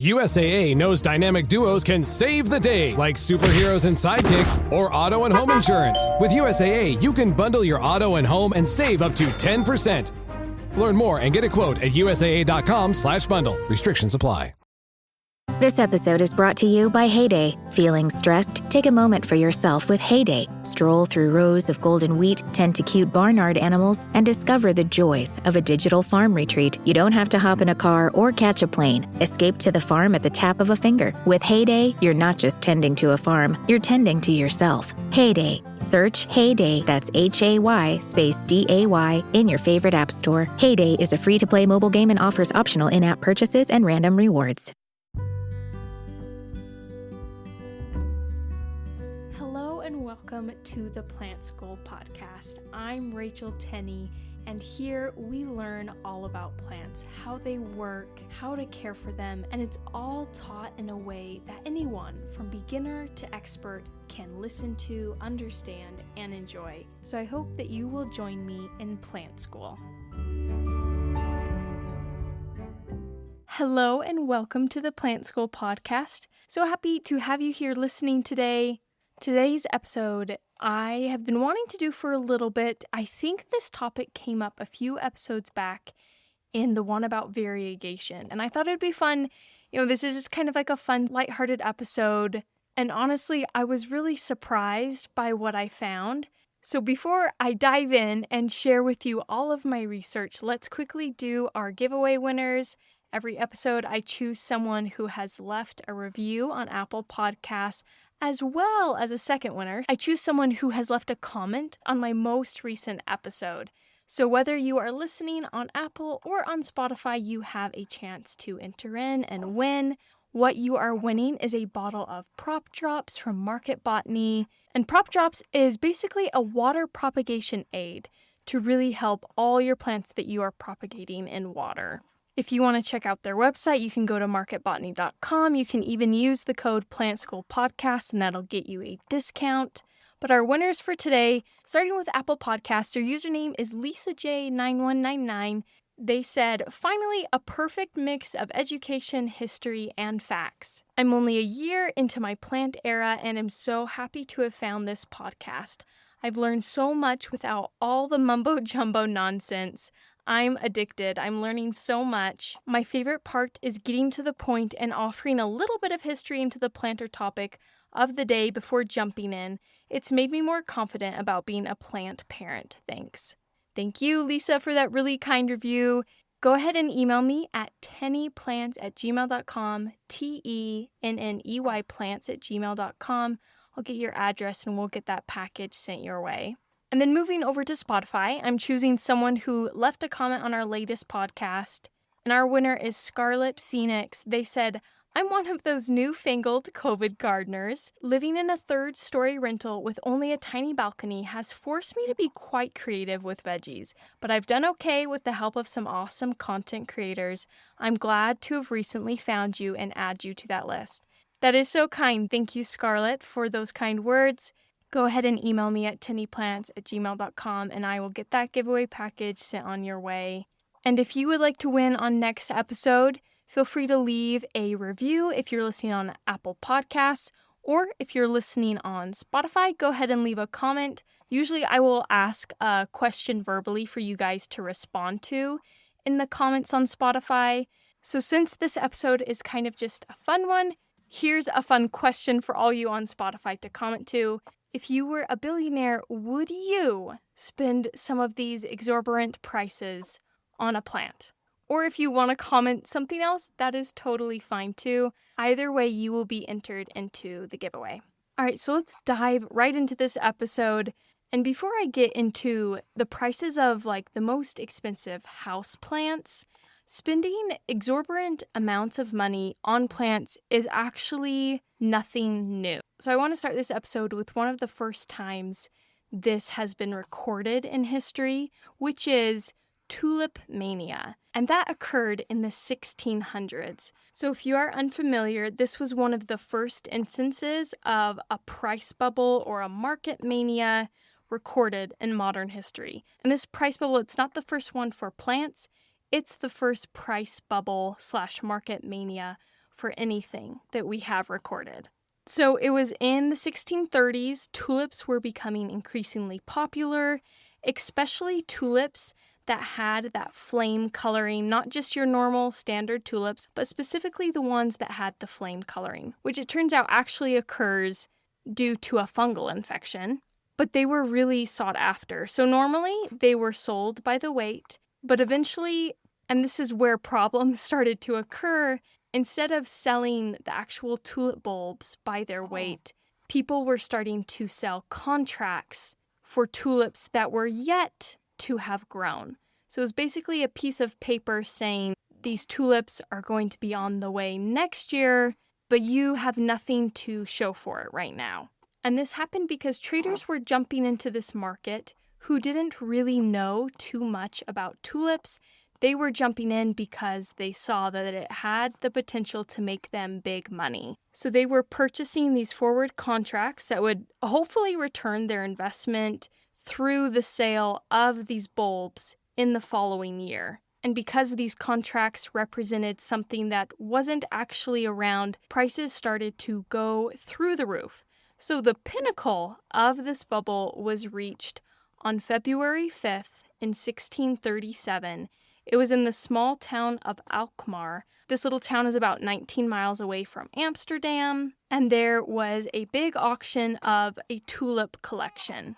USAA knows dynamic duos can save the day, like superheroes and sidekicks or auto and home insurance. With USAA, you can bundle your auto and home and save up to 10%. Learn more and get a quote at usaa.com/bundle. Restrictions apply. This episode is brought to you by Heyday. Feeling stressed? Take a moment for yourself with Heyday. Stroll through rows of golden wheat, tend to cute barnyard animals, and discover the joys of a digital farm retreat. You don't have to hop in a car or catch a plane. Escape to the farm at the tap of a finger. With Heyday, you're not just tending to a farm, you're tending to yourself. Heyday. Search Heyday, that's Hay space DAY, in your favorite app store. Heyday is a free-to-play mobile game and offers optional in-app purchases and random rewards. Welcome to the Plant School podcast. I'm Rachel Tenney, and here we learn all about plants, how they work, how to care for them, and it's all taught in a way that anyone, from beginner to expert, can listen to, understand, and enjoy. So I hope that you will join me in Plant School. Hello and welcome to the Plant School podcast. So happy to have you here listening today. Today's episode, I have been wanting to do for a little bit. I think this topic came up a few episodes back in the one about variegation, and I thought it'd be fun. This is just kind of like a fun, lighthearted episode, and honestly, I was really surprised by what I found. So before I dive in and share with you all of my research, let's quickly do our giveaway winners. Every episode, I choose someone who has left a review on Apple Podcasts, as well as a second winner. I choose someone who has left a comment on my most recent episode. So whether you are listening on Apple or on Spotify, you have a chance to enter in and win. What you are winning is a bottle of Prop Drops from Market Botany. And Prop Drops is basically a water propagation aid to really help all your plants that you are propagating in water. If you want to check out their website, you can go to marketbotany.com. You can even use the code PLANTSCHOOLPODCAST, and that'll get you a discount. But our winners for today, starting with Apple Podcasts, their username is LisaJ9199. They said, finally, a perfect mix of education, history, and facts. I'm only a year into my plant era and am so happy to have found this podcast. I've learned so much without all the mumbo-jumbo nonsense. I'm addicted. I'm learning so much. My favorite part is getting to the point and offering a little bit of history into the planter topic of the day before jumping in. It's made me more confident about being a plant parent. Thanks. Thank you, Lisa, for that really kind review. Go ahead and email me at tennyplants@gmail.com, TENNEY plants@gmail.com. I'll get your address and we'll get that package sent your way. And then moving over to Spotify, I'm choosing someone who left a comment on our latest podcast. And our winner is Scarlet Phoenix. They said, I'm one of those newfangled COVID gardeners. Living in a third-story rental with only a tiny balcony has forced me to be quite creative with veggies, but I've done okay with the help of some awesome content creators. I'm glad to have recently found you and add you to that list. That is so kind. Thank you, Scarlet, for those kind words. Go ahead and email me at tennyplants@gmail.com and I will get that giveaway package sent on your way. And if you would like to win on next episode, feel free to leave a review if you're listening on Apple Podcasts, or if you're listening on Spotify, go ahead and leave a comment. Usually I will ask a question verbally for you guys to respond to in the comments on Spotify. So since this episode is kind of just a fun one, here's a fun question for all you on Spotify to comment to. If you were a billionaire, would you spend some of these exorbitant prices on a plant? Or if you want to comment something else, that is totally fine too. Either way, you will be entered into the giveaway. All right, so let's dive right into this episode. And before I get into the prices of the most expensive house plants, spending exorbitant amounts of money on plants is actually nothing new. So I want to start this episode with one of the first times this has been recorded in history, which is tulip mania. And that occurred in the 1600s. So if you are unfamiliar, this was one of the first instances of a price bubble or a market mania recorded in modern history. And this price bubble, it's not the first one for plants. It's the first price bubble / market mania for anything that we have recorded. So it was in the 1630s, tulips were becoming increasingly popular, especially tulips that had that flame coloring, not just your normal standard tulips, but specifically the ones that had the flame coloring, which it turns out actually occurs due to a fungal infection, but they were really sought after. So normally they were sold by the weight, but eventually, and this is where problems started to occur, instead of selling the actual tulip bulbs by their weight, people were starting to sell contracts for tulips that were yet to have grown. So it was basically a piece of paper saying these tulips are going to be on the way next year, but you have nothing to show for it right now. And this happened because traders were jumping into this market who didn't really know too much about tulips. They were jumping in because they saw that it had the potential to make them big money. So they were purchasing these forward contracts that would hopefully return their investment through the sale of these bulbs in the following year. And because these contracts represented something that wasn't actually around, prices started to go through the roof. So the pinnacle of this bubble was reached on February 5th in 1637. It was in the small town of Alkmaar. This little town is about 19 miles away from Amsterdam, and there was a big auction of a tulip collection.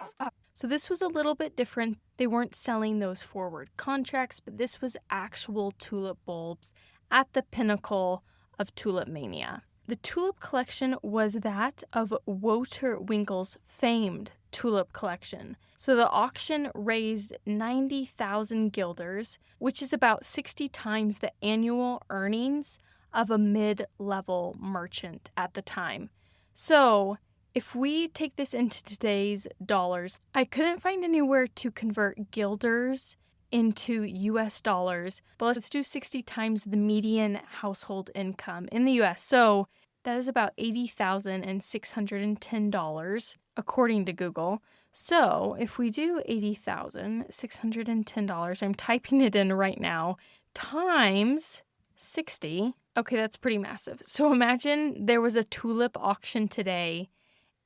So this was a little bit different. They weren't selling those forward contracts, but this was actual tulip bulbs at the pinnacle of tulip mania. The tulip collection was that of Wouter Winkel's famed tulip collection. So the auction raised 90,000 guilders, which is about 60 times the annual earnings of a mid-level merchant at the time. So if we take this into today's dollars, I couldn't find anywhere to convert guilders into US dollars, but let's do 60 times the median household income in the US. So that is about $80,610 according to Google. So if we do $80,610, I'm typing it in right now, times 60. Okay, that's pretty massive. So imagine there was a tulip auction today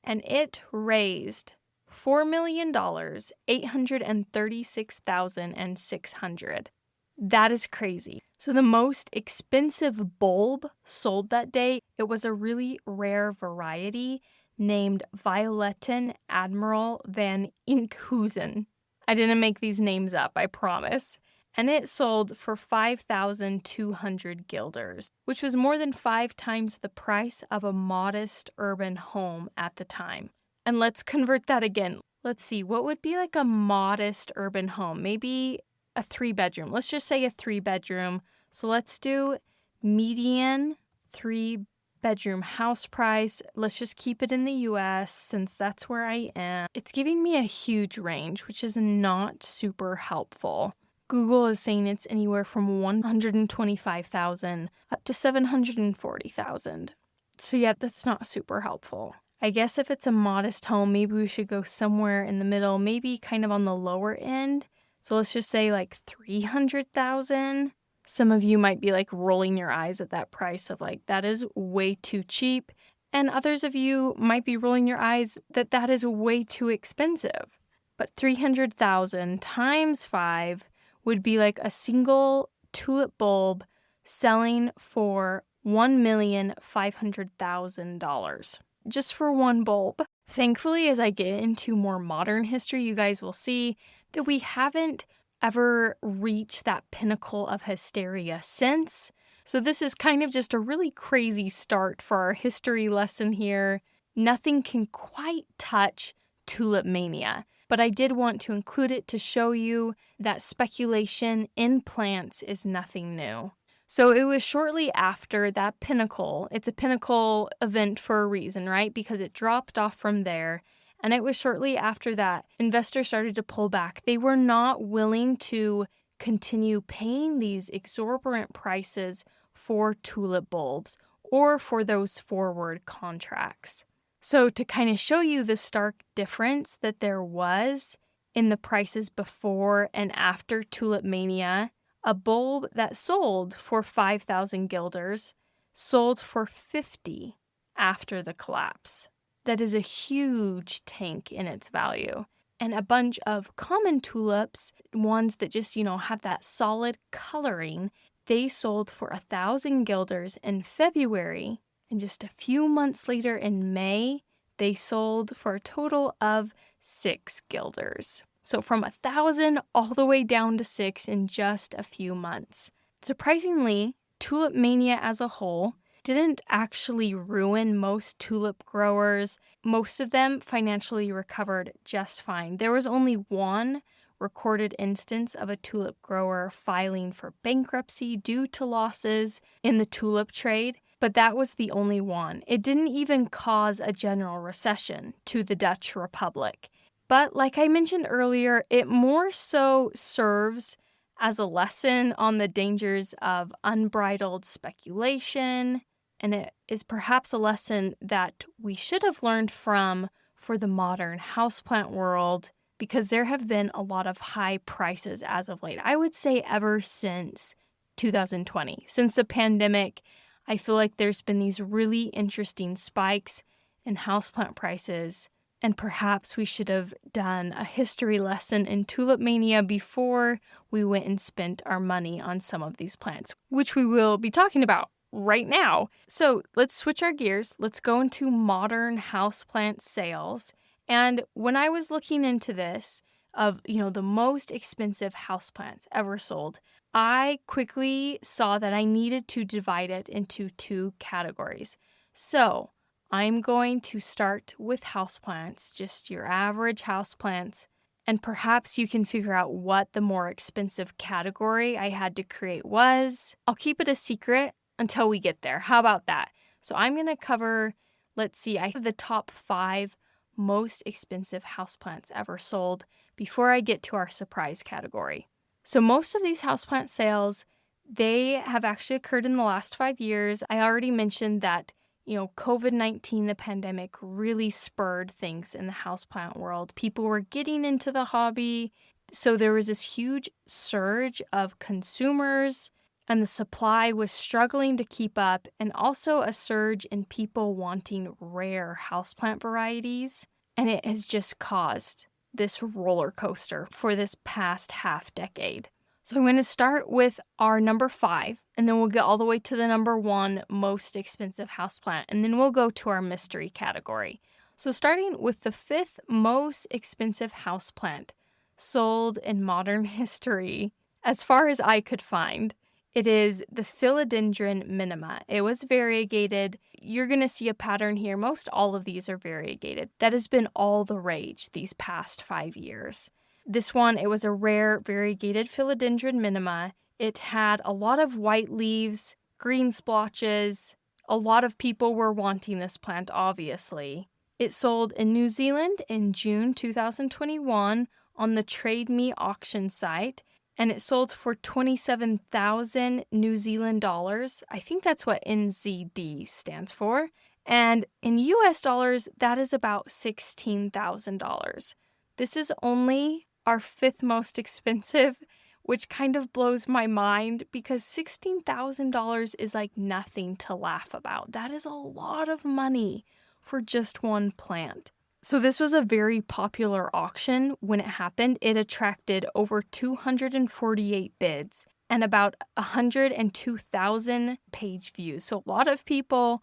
and it raised $4,836,600. That is crazy. So the most expensive bulb sold that day, it was a really rare variety named Violetten Admiral van Enkhuizen. I didn't make these names up, I promise. And it sold for 5,200 guilders, which was more than 5 times the price of a modest urban home at the time. And let's convert that again. Let's see, what would be like a modest urban home? Maybe a 3-bedroom. Let's just say a 3-bedroom. So let's do median 3-bedroom house price. Let's just keep it in the US since that's where I am. It's giving me a huge range, which is not super helpful. Google is saying it's anywhere from 125,000 up to 740,000. So yeah, that's not super helpful. I guess if it's a modest home, maybe we should go somewhere in the middle, maybe kind of on the lower end. So let's just say like 300,000. Some of you might be like rolling your eyes at that price of like, that is way too cheap. And others of you might be rolling your eyes that that is way too expensive. But 300,000 times 5 would be like a single tulip bulb selling for $1,500,000 just for one bulb. Thankfully, as I get into more modern history, you guys will see that we haven't ever reached that pinnacle of hysteria since. So this is kind of just a really crazy start for our history lesson here. Nothing can quite touch tulip mania. But I did want to include it to show you that speculation in plants is nothing new. So it was shortly after that pinnacle. It's a pinnacle event for a reason, right? Because it dropped off from there. And it was shortly after that investors started to pull back. They were not willing to continue paying these exorbitant prices for tulip bulbs or for those forward contracts. So to kind of show you the stark difference that there was in the prices before and after tulip mania, a bulb that sold for 5,000 guilders sold for 50 after the collapse. That is a huge tank in its value. And a bunch of common tulips, ones that just, have that solid coloring, they sold for 1,000 guilders in February. And just a few months later in May, they sold for a total of 6 guilders. So from 1,000 all the way down to 6 in just a few months. Surprisingly, tulip mania as a whole didn't actually ruin most tulip growers. Most of them financially recovered just fine. There was only one recorded instance of a tulip grower filing for bankruptcy due to losses in the tulip trade, but that was the only one. It didn't even cause a general recession to the Dutch Republic. But like I mentioned earlier, it more so serves as a lesson on the dangers of unbridled speculation, and it is perhaps a lesson that we should have learned from for the modern houseplant world, because there have been a lot of high prices as of late. I would say ever since 2020. Since the pandemic, I feel like there's been these really interesting spikes in houseplant prices, and perhaps we should have done a history lesson in tulip mania before we went and spent our money on some of these plants, which we will be talking about right now. So let's switch our gears. Let's go into modern houseplant sales. And when I was looking into this, of the most expensive houseplants ever sold, I quickly saw that I needed to divide it into 2 categories. So I'm going to start with houseplants, just your average houseplants, and perhaps you can figure out what the more expensive category I had to create was. I'll keep it a secret until we get there. How about that? So I'm going to cover, I have the top 5 most expensive houseplants ever sold before I get to our surprise category. So most of these houseplant sales, they have actually occurred in the last 5 years. I already mentioned that, COVID-19, the pandemic, really spurred things in the houseplant world. People were getting into the hobby. So there was this huge surge of consumers, and the supply was struggling to keep up, and also a surge in people wanting rare houseplant varieties. And it has just caused this roller coaster for this past half decade. So I'm going to start with our number 5, and then we'll get all the way to the number 1 most expensive houseplant, and then we'll go to our mystery category. So starting with the 5th most expensive houseplant sold in modern history, as far as I could find, it is the philodendron minima. It was variegated. You're going to see a pattern here. Most all of these are variegated. That has been all the rage these past 5 years. This one, it was a rare variegated philodendron minima. It had a lot of white leaves, green splotches. A lot of people were wanting this plant, obviously. It sold in New Zealand in June 2021 on the Trade Me auction site, and it sold for 27,000 New Zealand dollars. I think that's what NZD stands for. And in US dollars, that is about $16,000. This is only our 5th most expensive, which kind of blows my mind because $16,000 is like nothing to laugh about. That is a lot of money for just one plant. So this was a very popular auction when it happened. It attracted over 248 bids and about 102,000 page views. So a lot of people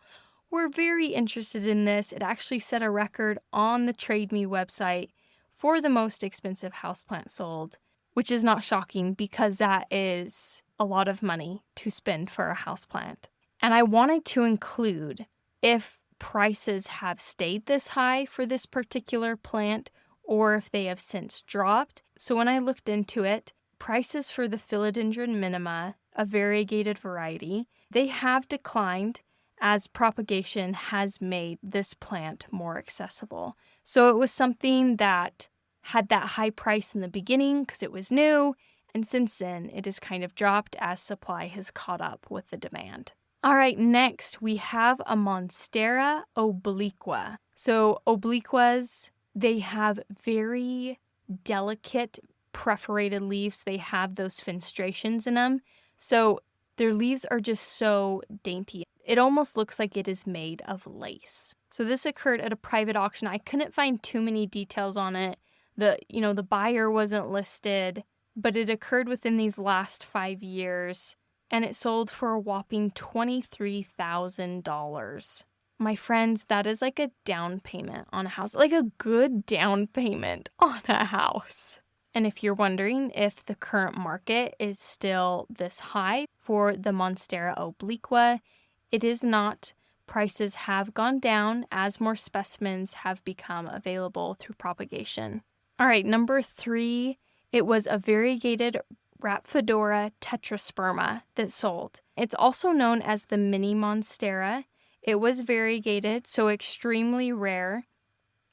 were very interested in this. It actually set a record on the Trade Me website for the most expensive houseplant sold, which is not shocking because that is a lot of money to spend for a houseplant. And I wanted to include if prices have stayed this high for this particular plant or if they have since dropped. So when I looked into it, prices for the philodendron minima, a variegated variety, they have declined as propagation has made this plant more accessible. So it was something that had that high price in the beginning because it was new, and since then it has kind of dropped as supply has caught up with the demand. All right, next we have a Monstera obliqua. So obliquas, they have very delicate perforated leaves. They have those fenestrations in them. So their leaves are just so dainty. It almost looks like it is made of lace. So this occurred at a private auction. I couldn't find too many details on it. The buyer wasn't listed, but it occurred within these last 5 years, and it sold for a whopping $23,000. My friends, that is like a down payment on a house, like a good down payment on a house. And if you're wondering if the current market is still this high for the Monstera obliqua, it is not. Prices have gone down as more specimens have become available through propagation. All right, number 3, it was a variegated Rhaphodora tetrasperma that sold. It's also known as the mini Monstera. It was variegated, so extremely rare,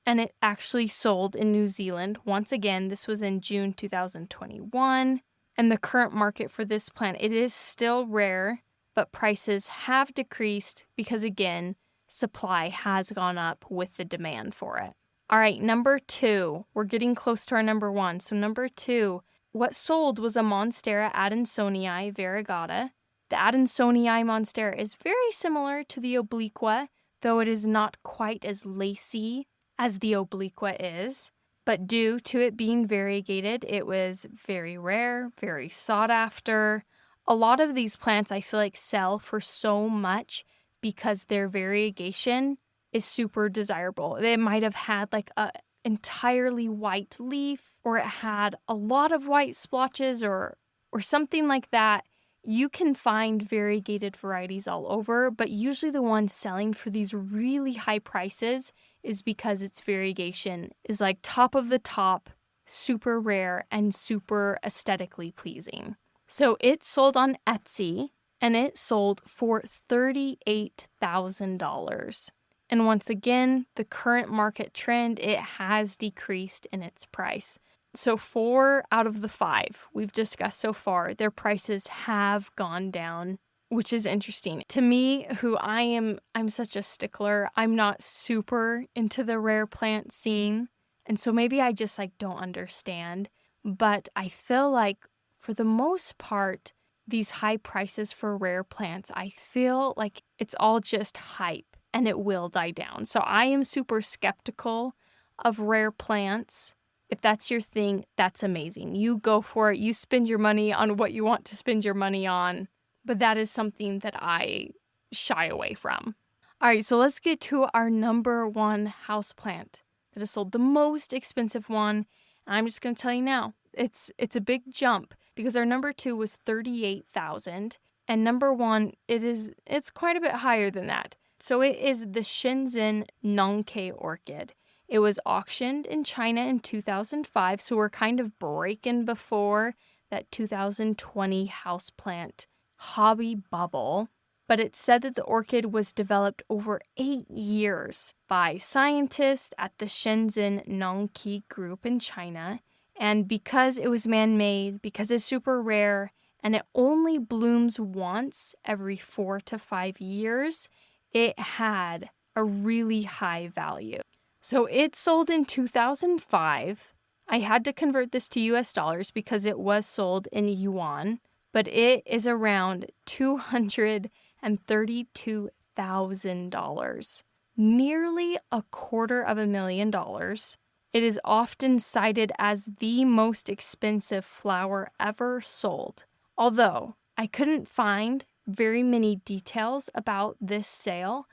and it actually sold in New Zealand. Once again, this was in June 2021, and the current market for this plant, it is still rare, but prices have decreased because, again, supply has gone up with the demand for it. All right, number 2. We're getting close to our number 1. So number 2, what sold was a Monstera adansonii variegata. The adansonii Monstera is very similar to the obliqua, though it is not quite as lacy as the obliqua is. But due to it being variegated, it was very rare, very sought after. A lot of these plants I feel like sell for so much because their variegation is super desirable. It might have had like a entirely white leaf, or it had a lot of white splotches or something like that. You can find variegated varieties all over, but usually the ones selling for these really high prices is because its variegation is like top of the top, super rare, and super aesthetically pleasing. So it sold on Etsy, and it sold for $38,000. And once again, the current market trend, it has decreased in its price. So 4 out of the 5 we've discussed so far, their prices have gone down, which is interesting. To me, I'm such a stickler. I'm not super into the rare plant scene, and so maybe I just don't understand. But I feel like for the most part, these high prices for rare plants, I feel like it's all just hype and it will die down. So I am super skeptical of rare plants. If that's your thing, that's amazing. You go for it. You spend your money on what you want to spend your money on. But that is something that I shy away from. All right, so let's get to our number 1 houseplant that has sold, the most expensive one. And I'm just going to tell you now, it's a big jump because our number 2 was $38,000, and number 1 it's quite a bit higher than that. So it is the Shenzhen Nongke orchid. It was auctioned in China in 2005, so we're kind of breaking before that 2020 houseplant hobby bubble. But it said that the orchid was developed over 8 years by scientists at the Shenzhen Nongke group in China. And because it was man-made, because it's super rare, and it only blooms once every 4 to 5 years, it had a really high value. So it sold in 2005. I had to convert this to US dollars because it was sold in yuan, but it is around $232,000, nearly $250,000. It is often cited as the most expensive flower ever sold, although I couldn't find very many details about this sale.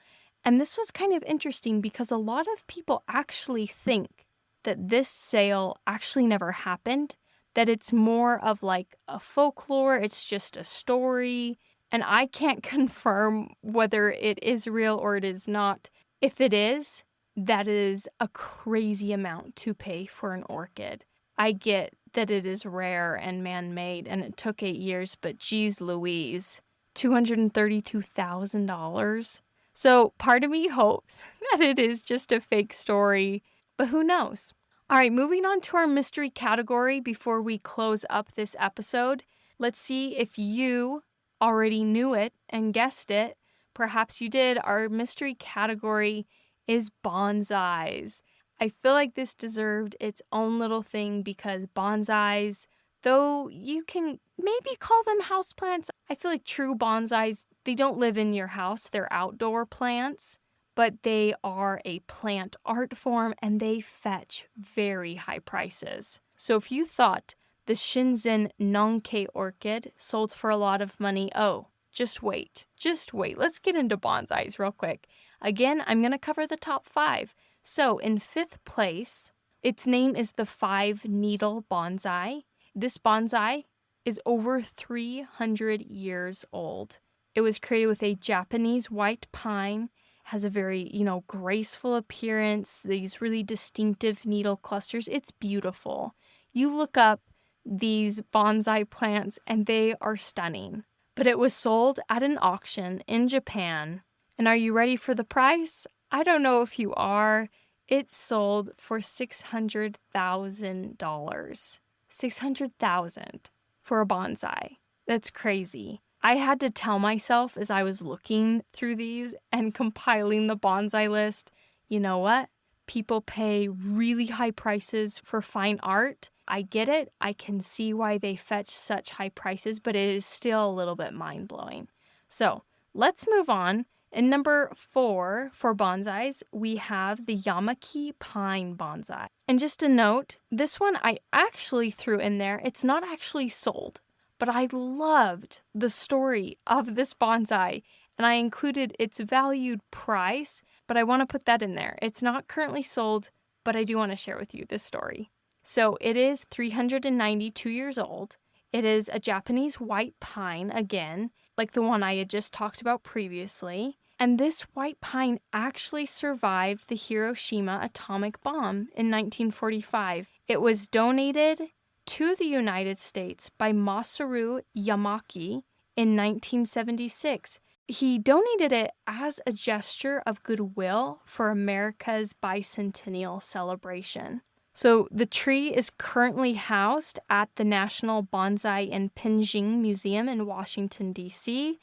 And this was kind of interesting because a lot of people actually think that this sale actually never happened, that it's more of like a folklore, it's just a story, and I can't confirm whether it is real or it is not. If it is, that is a crazy amount to pay for an orchid. I get that it is rare and man-made and it took 8 years, but geez Louise, $232,000. So part of me hopes that it is just a fake story, but who knows? All right, moving on to our mystery category before we close up this episode. Let's see if you already knew it and guessed it. Perhaps you did. Our mystery category is bonsais. I feel like this deserved its own little thing because bonsais, though you can maybe call them houseplants, I feel like true bonsais, They don't live in your house. They're outdoor plants, but they are a plant art form and they fetch very high prices. So if you thought the Shinzen Nonkei orchid sold for a lot of money, oh, just wait. Let's get into bonsais real quick. Again, I'm going to cover the top 5. So in 5th place, its name is the 5-needle bonsai. This bonsai is over 300 years old. It was created with a Japanese white pine, has a very, graceful appearance, these really distinctive needle clusters. It's beautiful. You look up these bonsai plants and they are stunning. But it was sold at an auction in Japan. And are you ready for the price? I don't know if you are. It sold for $600,000. $600,000 for a bonsai. That's crazy. I had to tell myself as I was looking through these and compiling the bonsai list, you know what? People pay really high prices for fine art. I get it. I can see why they fetch such high prices, but it is still a little bit mind-blowing. So let's move on. In number 4 for bonsais, we have the Yamaki pine bonsai. And just a note, this one I actually threw in there. It's not actually sold, but I loved the story of this bonsai and I included its valued price, but I want to put that in there. It's not currently sold, but I do want to share with you this story. So it is 392 years old. It is a Japanese white pine, again, like the one I had just talked about previously. And this white pine actually survived the Hiroshima atomic bomb in 1945. It was donated to the United States by Masaru Yamaki in 1976. He donated it as a gesture of goodwill for America's bicentennial celebration. So the tree is currently housed at the National Bonsai and Penjing Museum in Washington, D.C.,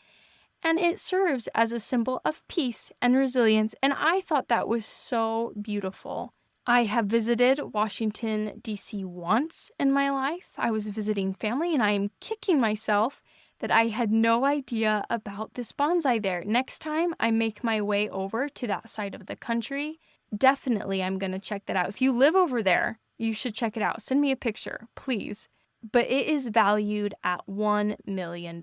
and it serves as a symbol of peace and resilience, and I thought that was so beautiful. I have visited Washington, D.C. once in my life. I was visiting family, and I am kicking myself that I had no idea about this bonsai there. Next time I make my way over to that side of the country, definitely I'm going to check that out. If you live over there, you should check it out. Send me a picture, please. But it is valued at $1 million.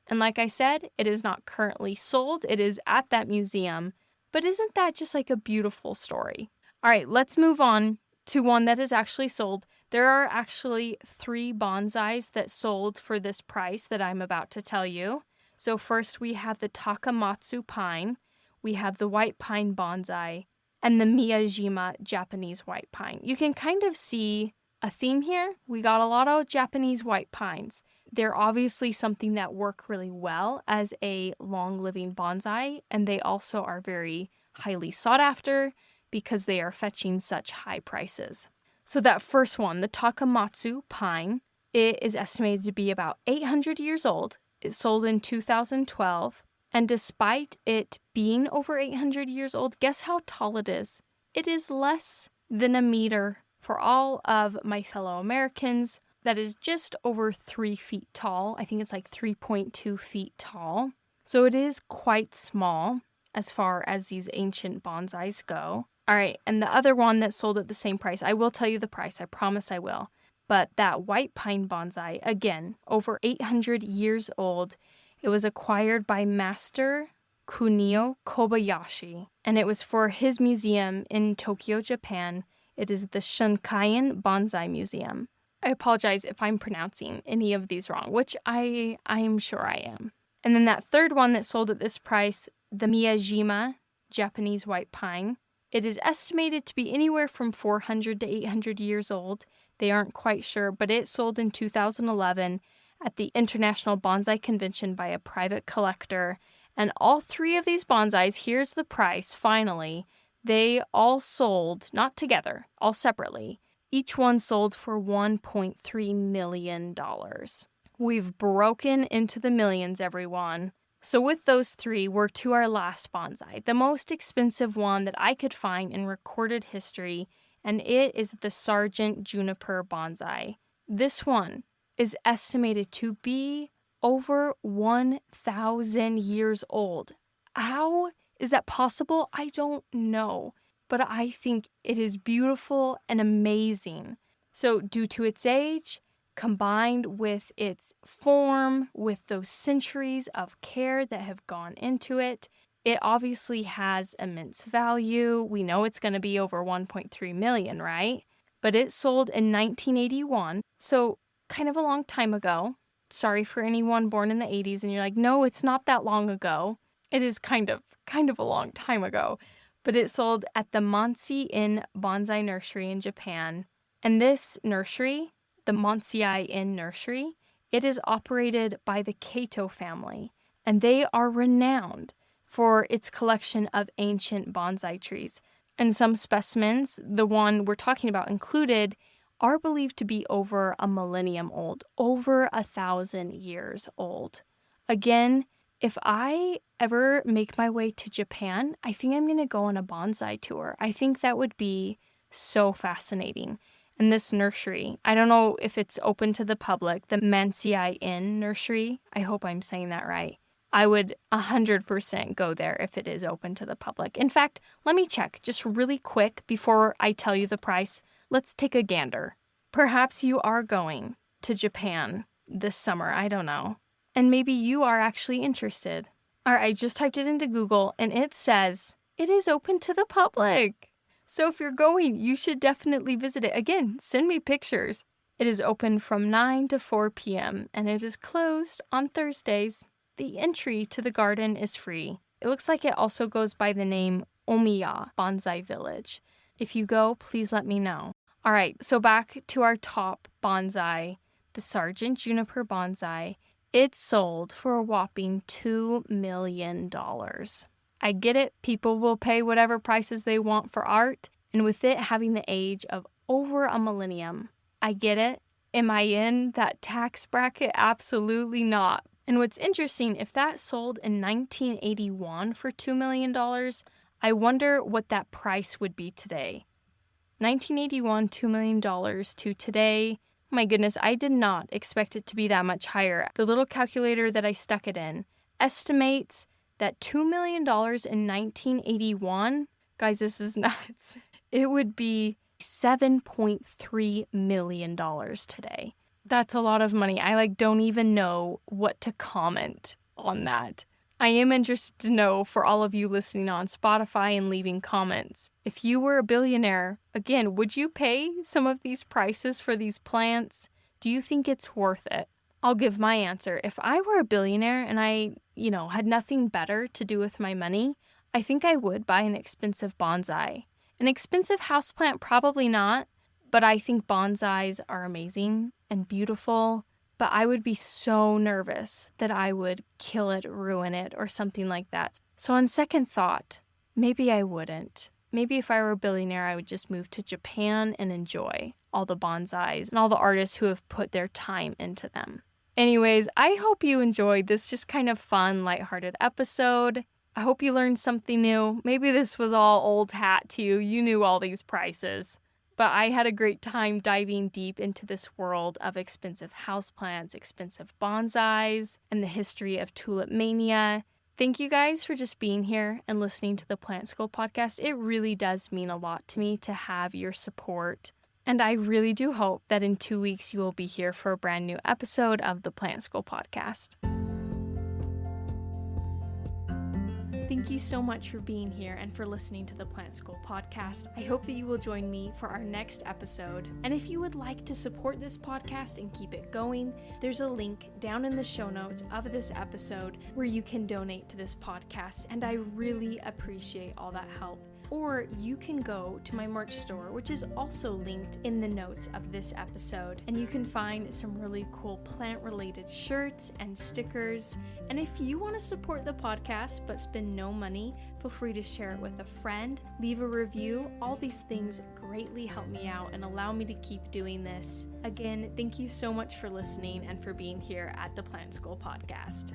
And like I said, it is not currently sold. It is at that museum. But isn't that just like a beautiful story? All right, let's move on to one that is actually sold. There are actually 3 bonsais that sold for this price that I'm about to tell you. So first we have the Takamatsu pine, we have the white pine bonsai, and the Miyajima Japanese white pine. You can kind of see a theme here. We got a lot of Japanese white pines. They're obviously something that work really well as a long-living bonsai, and they also are very highly sought after because they are fetching such high prices. So that first one, the Takamatsu pine, it is estimated to be about 800 years old. It sold in 2012. And despite it being over 800 years old, guess how tall it is? It is less than a meter. For all of my fellow Americans, that is just over 3 feet tall. I think it's like 3.2 feet tall. So it is quite small as far as these ancient bonsais go. All right, and the other one that sold at the same price, I will tell you the price, I promise I will. But that white pine bonsai, again, over 800 years old, it was acquired by Master Kunio Kobayashi, and it was for his museum in Tokyo, Japan. It is the Shunkaian Bonsai Museum. I apologize if I'm pronouncing any of these wrong, which I am sure I am. And then that third one that sold at this price, the Miyajima Japanese white pine, it is estimated to be anywhere from 400 to 800 years old. They aren't quite sure, but it sold in 2011 at the International Bonsai Convention by a private collector. And all 3 of these bonsais, here's the price, finally, they all sold, not together, all separately. Each one sold for $1.3 million. We've broken into the millions, everyone. So with those 3, we're to our last bonsai, the most expensive one that I could find in recorded history, and it is the Sargent Juniper bonsai. This one is estimated to be over 1,000 years old. How is that possible? I don't know, but I think it is beautiful and amazing. So due to its age, combined with its form, with those centuries of care that have gone into it, it obviously has immense value. We know it's going to be over 1.3 million, right? But it sold in 1981, so kind of a long time ago. Sorry for anyone born in the 80s and you're like, no, it's not that long ago. It is kind of a long time ago. But it sold at the Monsei Inn Bonsai Nursery in Japan. And this nursery, the Monsei Inn Nursery, it is operated by the Kato family. And they are renowned for its collection of ancient bonsai trees. And some specimens, the one we're talking about included, are believed to be over a millennium old, over 1,000 years old. Again, if I ever make my way to Japan, I think I'm going to go on a bonsai tour. I think that would be so fascinating. And this nursery, I don't know if it's open to the public, the Monsei Inn Nursery. I hope I'm saying that right. I would 100% go there if it is open to the public. In fact, let me check just really quick before I tell you the price. Let's take a gander. Perhaps you are going to Japan this summer. I don't know. And maybe you are actually interested. All right, I just typed it into Google and it says it is open to the public. So if you're going, you should definitely visit it. Again, send me pictures. It is open from 9 to 4 p.m. and it is closed on Thursdays. The entry to the garden is free. It looks like it also goes by the name Omiya Bonsai Village. If you go, please let me know. All right, so back to our top bonsai, the Sargent Juniper Bonsai. It sold for a whopping $2 million. I get it, people will pay whatever prices they want for art, and with it having the age of over a millennium, I get it. Am I in that tax bracket? Absolutely not. And what's interesting, if that sold in 1981 for $2 million, I wonder what that price would be today. 1981, $2 million to today. My goodness, I did not expect it to be that much higher. The little calculator that I stuck it in estimates that $2 million in 1981, guys, this is nuts. It would be $7.3 million today. That's a lot of money. I don't even know what to comment on that. I am interested to know for all of you listening on Spotify and leaving comments. If you were a billionaire, again, would you pay some of these prices for these plants? Do you think it's worth it? I'll give my answer. If I were a billionaire and I, had nothing better to do with my money, I think I would buy an expensive bonsai. An expensive houseplant, probably not, but I think bonsais are amazing and beautiful. But I would be so nervous that I would kill it, ruin it, or something like that. So on second thought, maybe I wouldn't. Maybe if I were a billionaire, I would just move to Japan and enjoy all the bonsais and all the artists who have put their time into them. Anyways, I hope you enjoyed this just kind of fun, lighthearted episode. I hope you learned something new. Maybe this was all old hat to you. You knew all these prices. But I had a great time diving deep into this world of expensive houseplants, expensive bonsais, and the history of tulip mania. Thank you guys for just being here and listening to the Plant School podcast. It really does mean a lot to me to have your support. And I really do hope that in 2 weeks you will be here for a brand new episode of the Plant School podcast. Thank you so much for being here and for listening to the Plant School podcast. I hope that you will join me for our next episode. And if you would like to support this podcast and keep it going, there's a link down in the show notes of this episode where you can donate to this podcast. And I really appreciate all that help. Or you can go to my merch store, which is also linked in the notes of this episode. And you can find some really cool plant-related shirts and stickers. And if you want to support the podcast but spend no money, feel free to share it with a friend, leave a review. All these things greatly help me out and allow me to keep doing this. Again, thank you so much for listening and for being here at the Plant School podcast.